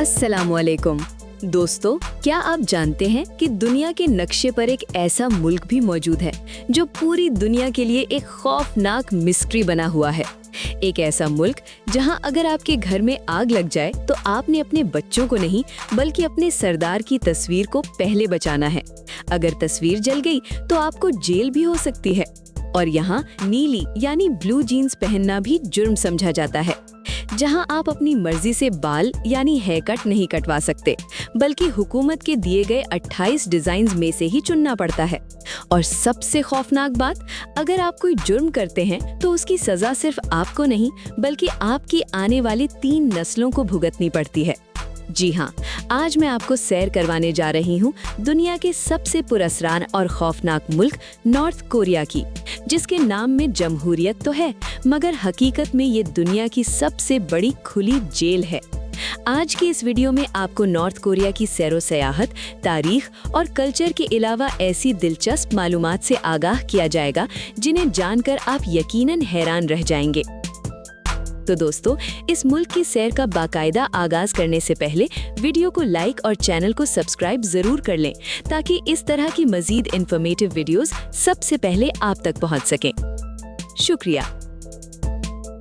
अस्सलामुअलैकुम दोस्तों, क्या आप जानते हैं कि दुनिया के नक्शे पर एक ऐसा मुल्क भी मौजूद है जो पूरी दुनिया के लिए एक खौफनाक मिस्ट्री बना हुआ है। एक ऐसा मुल्क जहां अगर आपके घर में आग लग जाए तो आपने अपने बच्चों को नहीं बल्कि अपने सरदार की तस्वीर को पहले बचाना है। अगर तस्वीर जल गई तो आपको जेल भी हो सकती है। और यहाँ नीली यानी ब्लू जीन्स पहनना भी जुर्म समझा जाता है। जहां आप अपनी मर्जी से बाल यानी हेयर कट नहीं कटवा सकते, बल्कि हुकूमत के दिए गए 28 डिजाइन में से ही चुनना पड़ता है। और सबसे खौफनाक बात, अगर आप कोई जुर्म करते हैं तो उसकी सजा सिर्फ आपको नहीं बल्कि आपकी आने वाली 3 नस्लों को भुगतनी पड़ती है। जी हाँ, आज मैं आपको सैर करवाने जा रही हूँ दुनिया के सबसे पुरअसरान और खौफनाक मुल्क नॉर्थ कोरिया की, जिसके नाम में जमहूरियत तो है मगर हकीकत में ये दुनिया की सबसे बड़ी खुली जेल है। आज की इस वीडियो में आपको नॉर्थ कोरिया की सैरो सयाहत, तारीख और कल्चर के अलावा ऐसी दिलचस्प मालूमात से आगाह किया जाएगा जिन्हें जानकर आप यकीनन हैरान रह जाएंगे। तो दोस्तों, इस मुल्क की सैर का बाकायदा आगाज करने से पहले वीडियो को लाइक और चैनल को सब्सक्राइब जरूर कर लें ताकि इस तरह की मजीद इंफॉर्मेटिव वीडियोस सबसे पहले आप तक पहुंच सकें। शुक्रिया।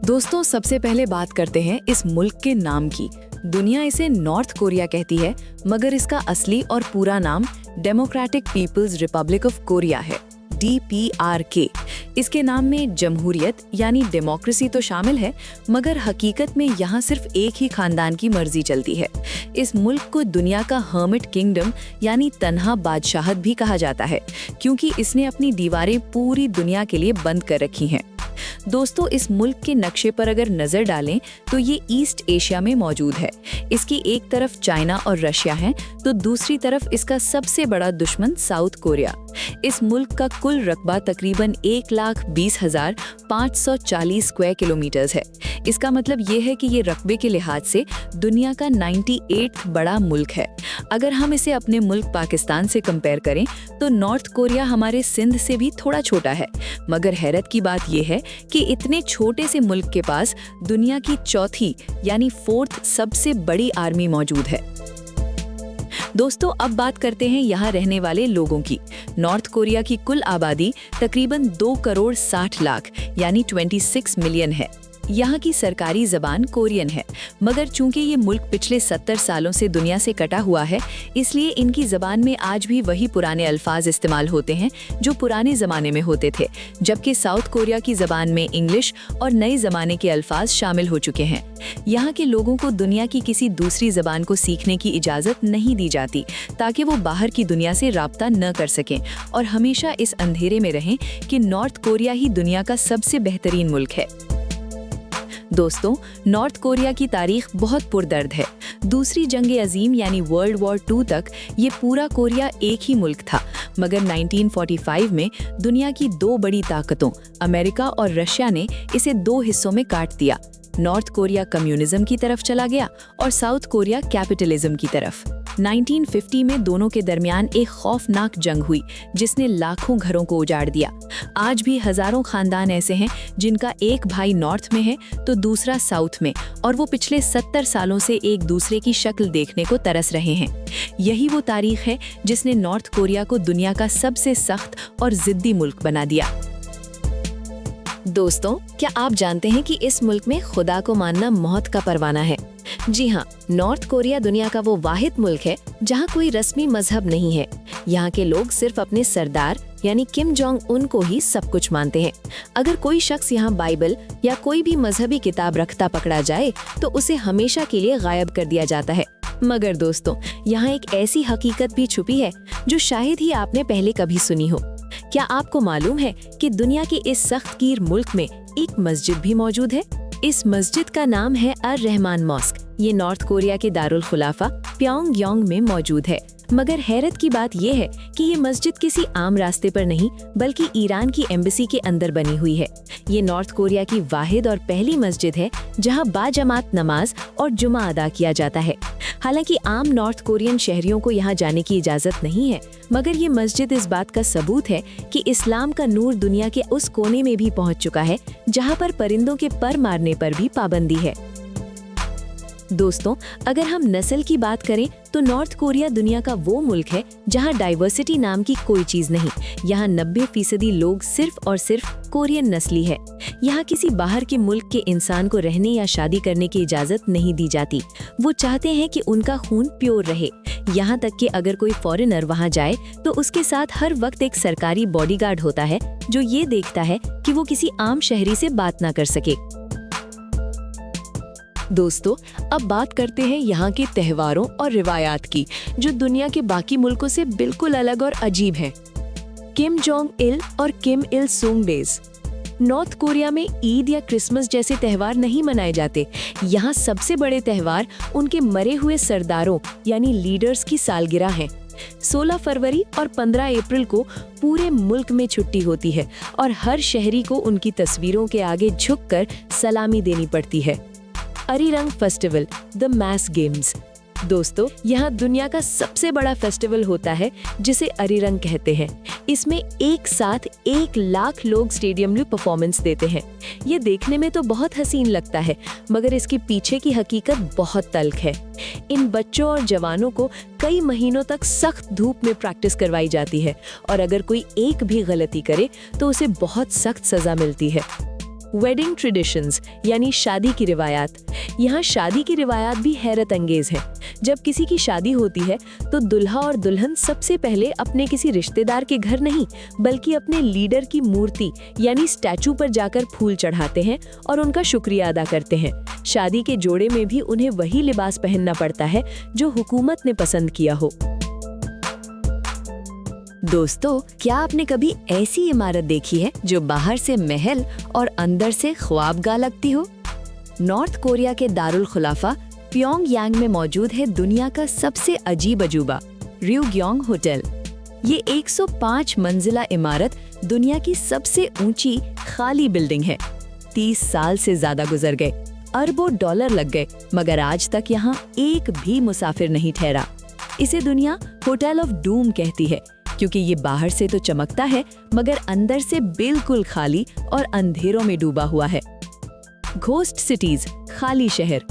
दोस्तों, सबसे पहले बात करते हैं इस मुल्क के नाम की। दुनिया इसे नॉर्थ कोरिया कहती है मगर इसका असली और पूरा नाम Democratic People's Republic of Korea है, DPRK। इसके नाम में जमहूरियत यानी डेमोक्रेसी तो शामिल है मगर हकीकत में यहाँ सिर्फ एक ही खानदान की मर्जी चलती है। इस मुल्क को दुनिया का हर्मिट किंगडम यानी तन्हा बादशाहत भी कहा जाता है क्योंकि इसने अपनी दीवारें पूरी दुनिया के लिए बंद कर रखी हैं। दोस्तों, इस मुल्क के नक्शे पर अगर नजर डालें तो ये ईस्ट एशिया में मौजूद है। इसकी एक तरफ चाइना और रशिया है तो दूसरी तरफ इसका सबसे बड़ा दुश्मन साउथ कोरिया। इस मुल्क का कुल रकबा तकरीबन 1,20,540 स्क्वायर किलोमीटर्स है। इसका मतलब ये है कि ये रकबे के लिहाज से दुनिया का 98वां बड़ा मुल्क है। अगर हम इसे अपने मुल्क पाकिस्तान से कंपेयर करें तो नॉर्थ कोरिया हमारे सिंध से भी थोड़ा छोटा है। मगर हैरत की बात यह है कि इतने छोटे से मुल्क के पास दुनिया की चौथी यानी 4th सबसे बड़ी आर्मी मौजूद है। दोस्तों, अब बात करते हैं यहाँ रहने वाले लोगों की। नॉर्थ कोरिया की कुल आबादी तकरीबन 2 करोड़ 60 लाख यानी 26 मिलियन है। यहाँ की सरकारी ज़बान कोरियन है मगर चूंकि ये मुल्क पिछले 70 सालों से दुनिया से कटा हुआ है इसलिए इनकी ज़बान में आज भी वही पुराने अल्फाज इस्तेमाल होते हैं जो पुराने ज़माने में होते थे, जबकि साउथ कोरिया की ज़बान में इंग्लिश और नए ज़माने के अल्फाज शामिल हो चुके हैं। यहाँ के लोगों को दुनिया की किसी दूसरी ज़बान को सीखने की इजाज़त नहीं दी जाती ताकि वो बाहर की दुनिया से राब्ता न कर सकें और हमेशा इस अंधेरे में रहें कि नॉर्थ कोरिया ही दुनिया का सबसे बेहतरीन मुल्क है। दोस्तों, नॉर्थ कोरिया की तारीख बहुत पुरदर्द है। दूसरी जंग अजीम यानी वर्ल्ड वॉर 2 तक ये पूरा कोरिया एक ही मुल्क था मगर 1945 में दुनिया की 2 बड़ी ताकतों अमेरिका और रशिया ने इसे 2 हिस्सों में काट दिया। नॉर्थ कोरिया कम्युनिज्म की तरफ चला गया और साउथ कोरिया कैपिटलिज्म की तरफ। 1950 में दोनों के दरमियान एक खौफनाक जंग हुई जिसने लाखों घरों को उजाड़ दिया। आज भी हजारों खानदान ऐसे हैं जिनका एक भाई नॉर्थ में है तो दूसरा साउथ में और वो पिछले 70 सालों से एक दूसरे की शक्ल देखने को तरस रहे हैं। यही वो तारीख है जिसने नॉर्थ कोरिया को दुनिया का सबसे सख्त और जिद्दी मुल्क बना दिया। दोस्तों, क्या आप जानते हैं कि इस मुल्क में खुदा को मानना मौत का परवाना है? जी हाँ, नॉर्थ कोरिया दुनिया का वो वाहिद मुल्क है जहाँ कोई रस्मी मजहब नहीं है। यहाँ के लोग सिर्फ अपने सरदार यानी किम जोंग उन को ही सब कुछ मानते हैं। अगर कोई शख्स यहाँ बाइबल या कोई भी मजहबी किताब रखता पकड़ा जाए तो उसे हमेशा के लिए गायब कर दिया जाता है। मगर दोस्तों, यहाँ एक ऐसी हकीकत भी छुपी है जो शायद ही आपने पहले कभी सुनी हो। क्या आपको मालूम है कि दुनिया के इस सख्तगीर मुल्क में एक मस्जिद भी मौजूद है? इस मस्जिद का नाम है अर-रहमान मॉस्क। ये नॉर्थ कोरिया के दारुल खुलाफा प्योंगयांग में मौजूद है। मगर हैरत की बात यह है कि ये मस्जिद किसी आम रास्ते पर नहीं बल्कि ईरान की एम्बेसी के अंदर बनी हुई है। ये नॉर्थ कोरिया की वाहिद और पहली मस्जिद है जहां बाजमात नमाज और जुमा अदा किया जाता है। हालांकि आम नॉर्थ कोरियन शहरियों को यहाँ जाने की इजाज़त नहीं है मगर ये मस्जिद इस बात का सबूत है कि इस्लाम का नूर दुनिया के उस कोने में भी पहुँच चुका है जहाँ पर परिंदों के पर मारने पर भी पाबंदी है। दोस्तों, अगर हम नस्ल की बात करें तो नॉर्थ कोरिया दुनिया का वो मुल्क है जहां डाइवर्सिटी नाम की कोई चीज नहीं। यहाँ 90% लोग सिर्फ और सिर्फ कोरियन नस्ली है। यहाँ किसी बाहर के मुल्क के इंसान को रहने या शादी करने की इजाजत नहीं दी जाती। वो चाहते हैं कि उनका खून प्योर रहे। यहाँ तक कि अगर कोई फॉरेनर वहाँ जाए तो उसके साथ हर वक्त एक सरकारी बॉडीगार्ड होता है जो ये देखता है कि वो किसी आम शहरी से बात ना कर सके। दोस्तों, अब बात करते हैं यहाँ के त्योहारों और रिवायात की, जो दुनिया के बाकी मुल्कों से बिल्कुल अलग और अजीब हैं। किम जोंग इल और किम इल सुंग डेज। नॉर्थ कोरिया में ईद या क्रिसमस जैसे त्योहार नहीं मनाए जाते। यहाँ सबसे बड़े त्योहार उनके मरे हुए सरदारों यानी लीडर्स की सालगिरह है। 16 फरवरी और 15 अप्रैल को पूरे मुल्क में छुट्टी होती है और हर शहरी को उनकी तस्वीरों के आगे झुककर सलामी देनी पड़ती है। अरिरंग फेस्टिवल, द मैस गेम्स। दोस्तों, यहाँ दुनिया का सबसे बड़ा फेस्टिवल होता है जिसे अरिरंग कहते हैं। इसमें एक साथ 1 लाख लोग स्टेडियम में परफॉर्मेंस देते हैं। ये देखने में तो बहुत हसीन लगता है, मगर इसके पीछे की हकीकत बहुत तल्ख है। इन बच्चों और जवानों को कई महीनों तक सख्त धूप में प्रैक्टिस करवाई जाती है और अगर कोई एक भी गलती करे तो उसे बहुत सख्त सजा मिलती है। वेडिंग ट्रेडिशंस यानी शादी की रिवायात। यहाँ शादी की रिवायात भी हैरत अंगेज है। जब किसी की शादी होती है तो दुल्हा और दुल्हन सबसे पहले अपने किसी रिश्तेदार के घर नहीं बल्कि अपने लीडर की मूर्ति यानी स्टैचू पर जाकर फूल चढ़ाते हैं और उनका शुक्रिया अदा करते हैं। शादी के जोड़े में भी उन्हें वही लिबास पहनना पड़ता है जो हुकूमत ने पसंद किया हो। दोस्तों, क्या आपने कभी ऐसी इमारत देखी है जो बाहर से महल और अंदर से ख्वाबगाह लगती हो? नॉर्थ कोरिया के दारुल खुलाफा प्योंगयांग में मौजूद है दुनिया का सबसे अजीब अजूबा, र्यूग्योंग होटल। ये 105 मंजिला इमारत दुनिया की सबसे ऊंची खाली बिल्डिंग है। 30 साल से ज्यादा गुजर गए, अरबों डॉलर लग गए, मगर आज तक यहाँ एक भी मुसाफिर नहीं ठहरा। इसे दुनिया होटल ऑफ डूम कहती है क्योंकि ये बाहर से तो चमकता है मगर अंदर से बिल्कुल खाली और अंधेरों में डूबा हुआ है। घोस्ट सिटीज, खाली शहर।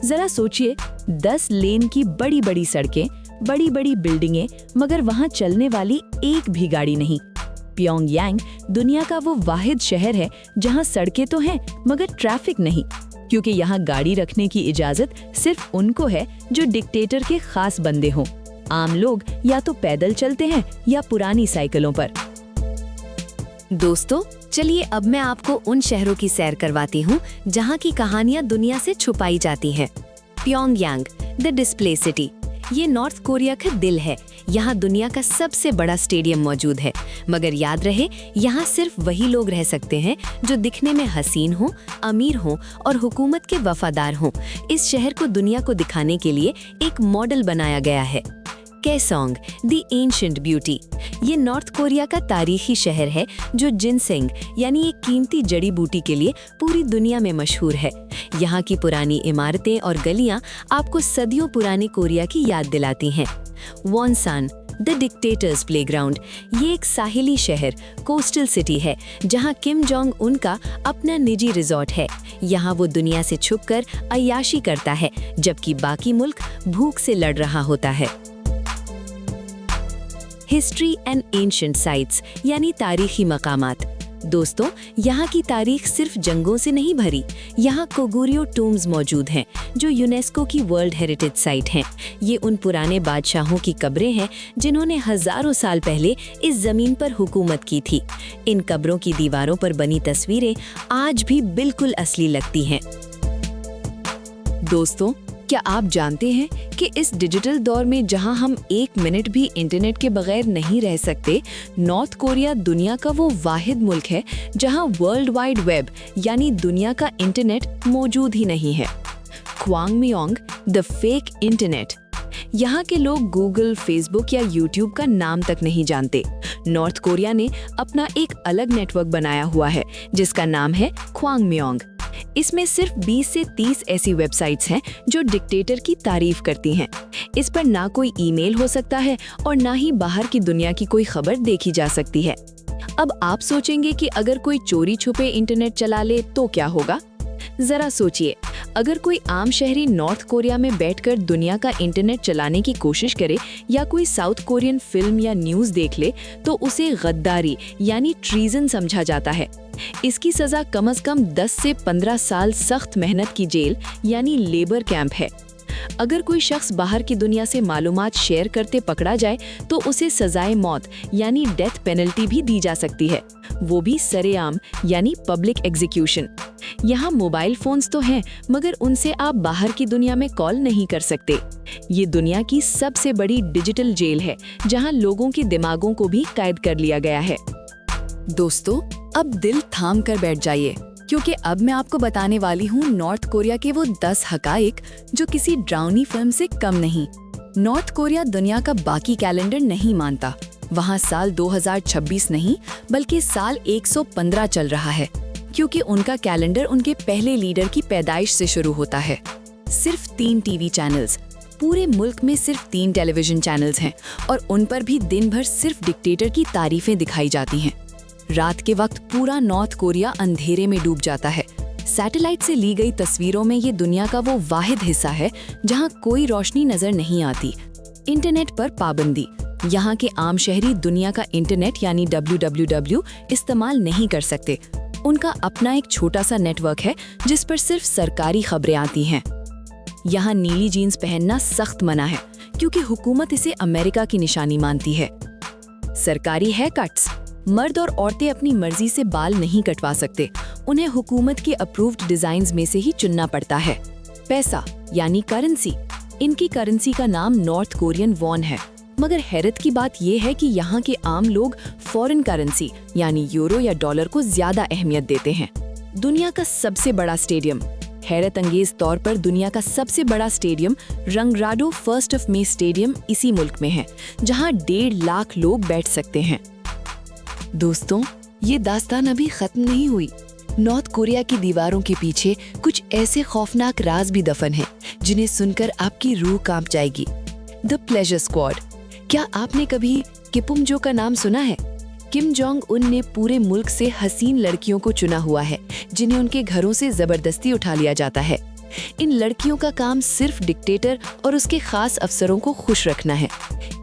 जरा सोचिए, 10 लेन की बड़ी बड़ी सड़कें, बड़ी बड़ी बिल्डिंगें, मगर वहाँ चलने वाली एक भी गाड़ी नहीं। प्योंगयांग दुनिया का वो वाहिद शहर है जहाँ सड़कें तो हैं मगर ट्रैफिक नहीं, क्योंकि यहाँ गाड़ी रखने की इजाजत सिर्फ उनको है जो डिक्टेटर के खास बंदे हों। आम लोग या तो पैदल चलते हैं या पुरानी साइकिलों पर। दोस्तों, चलिए अब मैं आपको उन शहरों की सैर करवाती हूँ जहाँ की कहानियाँ दुनिया से छुपाई जाती हैं। Pyongyang, the display city. ये नॉर्थ कोरिया का दिल है। यहाँ दुनिया का सबसे बड़ा स्टेडियम मौजूद है, मगर याद रहे, यहाँ सिर्फ वही लोग रह सकते हैं जो दिखने में हसीन हों, अमीर हों और हुकूमत के वफादार हों। इस शहर को दुनिया को दिखाने के लिए एक मॉडल बनाया गया है। केसोंग, द एंशिएंट ब्यूटी। ये नॉर्थ कोरिया का तारीखी शहर है जो जिनसेंग यानी एक कीमती जड़ी बूटी के लिए पूरी दुनिया में मशहूर है। यहाँ की पुरानी इमारतें और गलियाँ आपको सदियों पुराने कोरिया की याद दिलाती हैं। वॉनसान, द डिक्टेटर्स प्लेग्राउंड। ये एक साहिली शहर, कोस्टल सिटी है जहाँ किम जोंग उन का अपना निजी रिजॉर्ट है। यहाँ वो दुनिया से छुपकर अय्याशी करता है जबकि बाकी मुल्क भूख से लड़ रहा होता है। हिस्ट्री एंड एंशिएंट साइट्स यानी तारीखी मकामात। दोस्तों, यहाँ की तारीख सिर्फ जंगों से नहीं भरी। यहाँ कोगुरियो टूम्स मौजूद हैं जो यूनेस्को की वर्ल्ड हेरिटेज साइट हैं। ये उन पुराने बादशाहों की कब्रें हैं जिन्होंने हजारों साल पहले इस जमीन पर हुकूमत की थी। इन कब्रों की दीवारों पर बनी तस्वीरें आज भी बिल्कुल असली लगती हैं। दोस्तों, क्या आप जानते हैं कि इस डिजिटल दौर में जहां हम 1 मिनट भी इंटरनेट के बगैर नहीं रह सकते, नॉर्थ कोरिया दुनिया का वो वाहिद मुल्क है जहां वर्ल्ड वाइड वेब यानी दुनिया का इंटरनेट मौजूद ही नहीं है। क्वांगमियोंग, द फेक इंटरनेट। यहाँ के लोग गूगल, फेसबुक या यूट्यूब का नाम तक नहीं जानते। नॉर्थ कोरिया ने अपना एक अलग नेटवर्क बनाया हुआ है जिसका नाम है क्वांगमियोंग। इसमें सिर्फ 20 से 30 ऐसी वेबसाइट्स हैं जो डिक्टेटर की तारीफ करती हैं। इस पर ना कोई ईमेल हो सकता है और ना ही बाहर की दुनिया की कोई खबर देखी जा सकती है। अब आप सोचेंगे कि अगर कोई चोरी छुपे इंटरनेट चला ले तो क्या होगा? जरा सोचिए, अगर कोई आम शहरी नॉर्थ कोरिया में बैठकर दुनिया का इंटरनेट चलाने की कोशिश करे या कोई साउथ कोरियन फिल्म या न्यूज़ देख ले तो उसे गद्दारी यानी ट्रीजन समझा जाता है। इसकी सज़ा कम से कम 10 से 15 साल सख्त मेहनत की जेल यानी लेबर कैंप है। अगर कोई शख्स बाहर की दुनिया से मालूमात शेयर करते पकड़ा जाए तो उसे सजाए मौत यानी डेथ पेनल्टी भी दी जा सकती है, वो भी सरेआम यानी पब्लिक एग्जीक्यूशन। यहाँ मोबाइल फोन्स तो हैं मगर उनसे आप बाहर की दुनिया में कॉल नहीं कर सकते। ये दुनिया की सबसे बड़ी डिजिटल जेल है जहाँ लोगों के दिमागों को भी कैद कर लिया गया है। दोस्तों, अब दिल थाम कर बैठ जाइए क्योंकि अब मैं आपको बताने वाली हूँ नॉर्थ कोरिया के वो 10 हकाइक जो किसी ड्राउनी फिल्म से कम नहीं। नॉर्थ कोरिया दुनिया का बाकी कैलेंडर नहीं मानता। वहाँ साल 2026 नहीं बल्कि साल 115 चल रहा है क्योंकि उनका कैलेंडर उनके पहले लीडर की पैदाइश से शुरू होता है। सिर्फ 3 टीवी चैनल्स, पूरे मुल्क में सिर्फ 3 टेलीविजन चैनल्स हैं और उन पर भी दिन भर सिर्फ डिक्टेटर की तारीफें दिखाई जाती हैं। रात के वक्त पूरा नॉर्थ कोरिया अंधेरे में डूब जाता है। सैटेलाइट से ली गई तस्वीरों में ये दुनिया का वो वाहिद हिस्सा है जहां कोई रोशनी नजर नहीं आती। इंटरनेट पर पाबंदी, यहाँ के आम शहरी दुनिया का इंटरनेट यानी www इस्तेमाल नहीं कर सकते। उनका अपना एक छोटा सा नेटवर्क है जिस पर सिर्फ सरकारी खबरें आती हैं। यहाँ नीली जीन्स पहनना सख्त मना है क्योंकि हुकूमत इसे अमेरिका की निशानी मानती है। सरकारी हेयर कट्स, मर्द और औरतें अपनी मर्जी से बाल नहीं कटवा सकते, उन्हें हुकूमत के अप्रूव्ड डिजाइन्स में से ही चुनना पड़ता है। पैसा यानी करेंसी, इनकी करेंसी का नाम नॉर्थ कोरियन वॉन है, मगर हैरत की बात यह है कि यहाँ के आम लोग फॉरेन करेंसी यानी यूरो या डॉलर को ज्यादा अहमियत देते हैं। दुनिया का सबसे बड़ा स्टेडियम, हैरत अंगेज तौर पर दुनिया का सबसे बड़ा स्टेडियम रंगराडो 1 मई स्टेडियम इसी मुल्क में है जहाँ 1.5 लाख लोग बैठ सकते हैं। दोस्तों, ये दास्तान अभी खत्म नहीं हुई। नॉर्थ कोरिया की दीवारों के पीछे कुछ ऐसे खौफनाक राज भी दफन हैं जिन्हें सुनकर आपकी रूह कांप जाएगी। द प्लेजर स्क्वाड, क्या आपने कभी किपुमजो का नाम सुना है? किम जोंग उन ने पूरे मुल्क से हसीन लड़कियों को चुना हुआ है जिन्हें उनके घरों से जबरदस्ती उठा लिया जाता है। इन लड़कियों का काम सिर्फ डिक्टेटर और उसके खास अफसरों को खुश रखना है।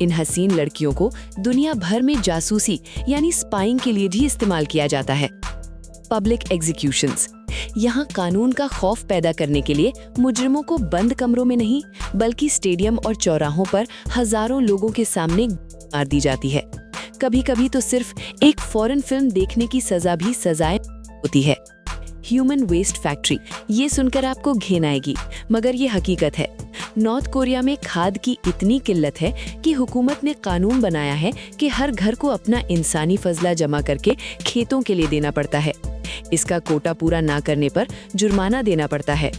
इन हसीन लड़कियों को दुनिया भर में जासूसी यानी स्पाइंग के लिए भी इस्तेमाल किया जाता है। पब्लिक एग्जीक्यूशंस, यहाँ कानून का खौफ पैदा करने के लिए मुजरिमों को बंद कमरों में नहीं बल्कि स्टेडियम और चौराहों पर हजारों लोगों के सामने मार दी जाती है। कभी कभी तो सिर्फ एक फॉरेन फिल्म देखने की सजा भी सजाएं होती है। ह्यूमन वेस्ट फैक्ट्री, ये सुनकर आपको घिन आएगी मगर ये हकीकत है। नॉर्थ कोरिया में खाद की इतनी किल्लत है कि हुकूमत ने कानून बनाया है कि हर घर को अपना इंसानी फजला जमा करके खेतों के लिए देना पड़ता है। इसका कोटा पूरा ना करने पर जुर्माना देना पड़ता है।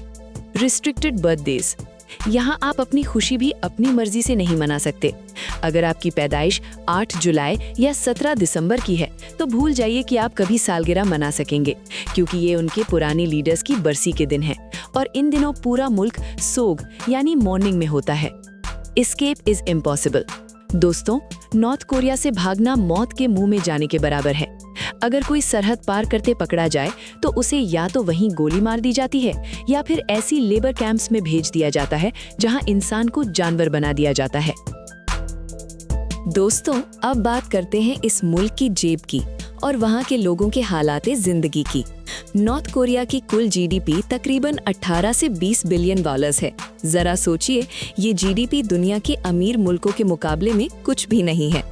रिस्ट्रिक्टेड बर्थडेज, यहाँ आप अपनी खुशी भी अपनी मर्जी से नहीं मना सकते। अगर आपकी पैदाइश 8 जुलाई या 17 दिसंबर की है तो भूल जाइए कि आप कभी सालगिरह मना सकेंगे क्योंकि ये उनके पुराने लीडर्स की बरसी के दिन है और इन दिनों पूरा मुल्क सोग यानी मॉर्निंग में होता है। Escape is impossible. दोस्तों, नॉर्थ कोरिया से भागना मौत के मुंह में जाने के बराबर है। अगर कोई सरहद पार करते पकड़ा जाए तो उसे या तो वहीं गोली मार दी जाती है या फिर ऐसी लेबर कैंप्स में भेज दिया जाता है जहां इंसान को जानवर बना दिया जाता है। दोस्तों, अब बात करते हैं इस मुल्क की जेब की और वहां के लोगों के हालात जिंदगी की। नॉर्थ कोरिया की कुल जीडीपी तकरीबन 18 से 20 बिलियन डॉलर्स है। जरा सोचिए, ये जीडीपी दुनिया के अमीर मुल्कों के मुकाबले में कुछ भी नहीं है।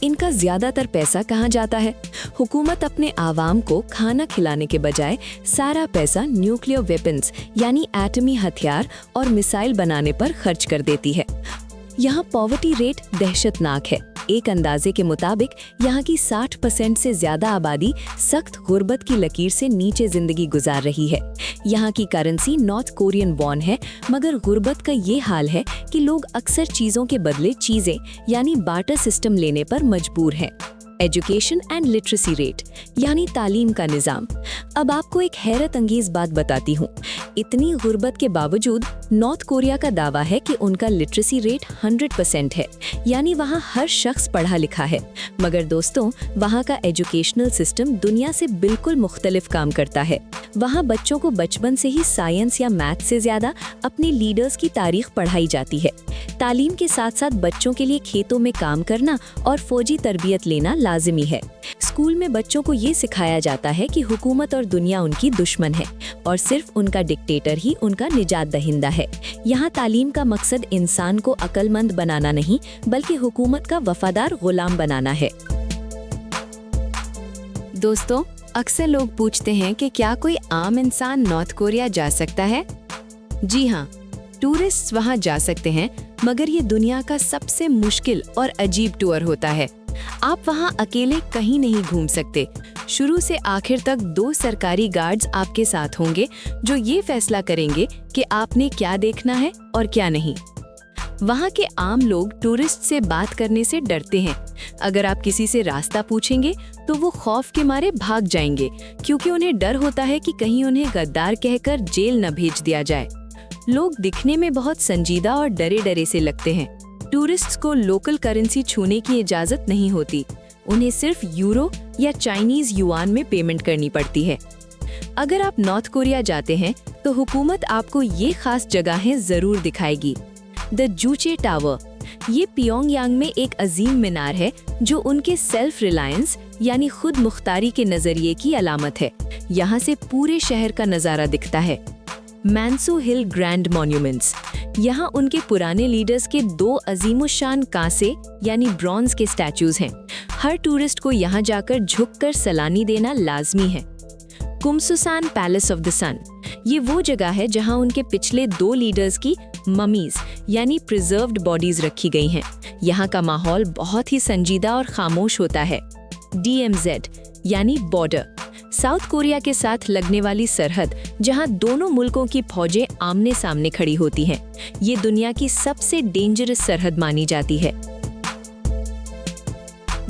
इनका ज्यादातर पैसा कहाँ जाता है? हुकूमत अपने आवाम को खाना खिलाने के बजाय सारा पैसा न्यूक्लियर वेपन्स यानी एटमी हथियार और मिसाइल बनाने पर खर्च कर देती है। यहाँ पॉवर्टी रेट दहशतनाक है। एक अंदाजे के मुताबिक यहाँ की 60% से ज्यादा आबादी सख्त गुर्बत की लकीर से नीचे जिंदगी गुजार रही है। यहाँ की करेंसी नॉर्थ कोरियन वॉन है, मगर गुर्बत का ये हाल है कि लोग अक्सर चीजों के बदले चीजें यानी बार्टर सिस्टम लेने पर मजबूर हैं। एजुकेशन एंड लिटरेसी रेट यानी तालीम का निज़ाम। अब आपको एक हैरत अंगेज बात बताती हूँ। इतनी गुर्बत के बावजूद नॉर्थ कोरिया का दावा है कि उनका लिटरेसी रेट 100% है, यानी वहाँ हर शख्स पढ़ा लिखा है। मगर दोस्तों, वहाँ का एजुकेशनल सिस्टम दुनिया से बिल्कुल मुख्तलिफ काम करता है। वहाँ बच्चों को बचपन से ही साइंस या मैथ से ज्यादा अपने लीडर्स की तारीख पढ़ाई जाती है। तालीम के साथ साथ बच्चों के लिए खेतों में काम करना और फौजी तरबियत लेना लाजिमी है। स्कूल में बच्चों को ये सिखाया जाता है कि हुकूमत और दुनिया उनकी दुश्मन है और सिर्फ उनका डिक्टेटर ही उनका निजात दहिंदा है। यहाँ तालीम का मकसद इंसान को अक्लमंद बनाना नहीं, बल्कि हुकूमत का वफादार गुलाम बनाना है। दोस्तों, अक्सर लोग पूछते हैं कि क्या कोई आम इंसान नॉर्थ कोरिया जा सकता है? जी हाँ, टूरिस्ट वहाँ जा सकते हैं, मगर ये दुनिया का सबसे मुश्किल और अजीब टूर होता है। आप वहाँ अकेले कहीं नहीं घूम सकते। शुरू से आखिर तक 2 सरकारी गार्ड्स आपके साथ होंगे जो ये फैसला करेंगे कि आपने क्या देखना है और क्या नहीं। वहाँ के आम लोग टूरिस्ट से बात करने से डरते हैं। अगर आप किसी से रास्ता पूछेंगे तो वो खौफ के मारे भाग जाएंगे, क्योंकि उन्हें डर होता है कि कहीं उन्हें गद्दार कहकर जेल न भेज दिया जाए। लोग दिखने में बहुत संजीदा और डरे डरे से लगते हैं। टूरिस्ट्स को लोकल करेंसी छूने की इजाजत नहीं होती। उन्हें सिर्फ यूरो या चाइनीज युआन में पेमेंट करनी पड़ती है। अगर आप नॉर्थ कोरिया जाते हैं तो हुकूमत आपको ये खास जगहें जरूर दिखाएगी। द जूचे टावर, ये पियोंगयांग में एक अजीम मीनार है जो उनके सेल्फ रिलायंस यानी खुद मुख्तारी के नजरिए की अलामत है। यहाँ से पूरे शहर का नजारा दिखता है। मैंसू हिल ग्रैंड मॉन्यूमेंट्स, यहाँ उनके पुराने लीडर्स के 2 अजीमुशान कांसे यानी ब्रॉन्ज के स्टैचूज हैं। हर टूरिस्ट को यहाँ जाकर झुककर सलामी देना लाजमी है। कुमसुसान पैलेस ऑफ द सन, ये वो जगह है जहाँ उनके पिछले 2 लीडर्स की ममीज यानी प्रिजर्व्ड बॉडीज रखी गई हैं। यहाँ का माहौल बहुत ही संजीदा और खामोश होता है। DMZ यानी बॉर्डर, साउथ कोरिया के साथ लगने वाली सरहद, जहां दोनों मुल्कों की फौजें आमने सामने खड़ी होती हैं। ये दुनिया की सबसे डेंजरस सरहद मानी जाती है।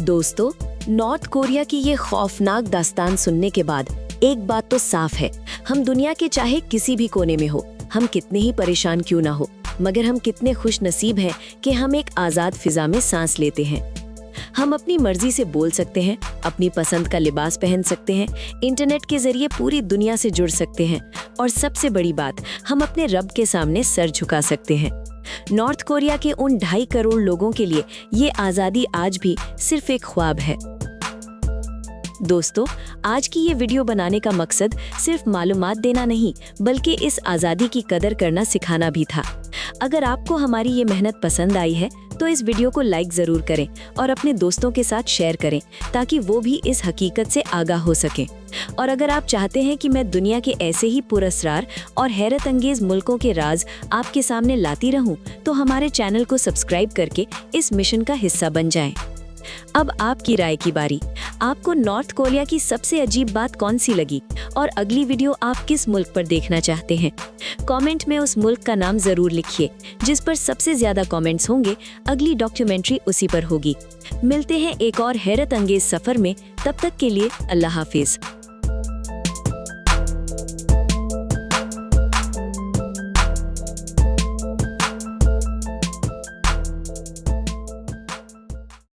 दोस्तों, नॉर्थ कोरिया की ये खौफनाक दास्तान सुनने के बाद एक बात तो साफ है, हम दुनिया के चाहे किसी भी कोने में हो, हम कितने ही परेशान क्यों ना हो, मगर हम कितने खुश नसीब हैं कि हम एक आज़ाद फिजा में सांस लेते हैं। हम अपनी मर्जी से बोल सकते हैं, अपनी पसंद का लिबास पहन सकते हैं, इंटरनेट के जरिए पूरी दुनिया से जुड़ सकते हैं और सबसे बड़ी बात, हम अपने रब के सामने सर झुका सकते हैं। नॉर्थ कोरिया के उन 2.5 करोड़ लोगों के लिए ये आज़ादी आज भी सिर्फ एक ख्वाब है। दोस्तों, आज की ये वीडियो बनाने का मकसद सिर्फ मालूमात देना नहीं, बल्कि इस आज़ादी की कदर करना सिखाना भी था। अगर आपको हमारी ये मेहनत पसंद आई है तो इस वीडियो को लाइक ज़रूर करें और अपने दोस्तों के साथ शेयर करें, ताकि वो भी इस हकीकत से आगाह हो सकें। और अगर आप चाहते हैं कि मैं दुनिया के ऐसे ही पुरस्कार और हैरत अंगेज मुल्कों के राज आपके सामने लाती रहूं, तो हमारे चैनल को सब्सक्राइब करके इस मिशन का हिस्सा बन जाएं। अब आपकी राय की बारी। आपको नॉर्थ कोरिया की सबसे अजीब बात कौन सी लगी और अगली वीडियो आप किस मुल्क पर देखना चाहते हैं? कमेंट में उस मुल्क का नाम जरूर लिखिए जिस पर सबसे ज्यादा कमेंट्स होंगे। अगली डॉक्यूमेंट्री उसी पर होगी। मिलते हैं एक और हैरत अंगेज सफर में, तब तक के लिए अल्लाह हाफिज।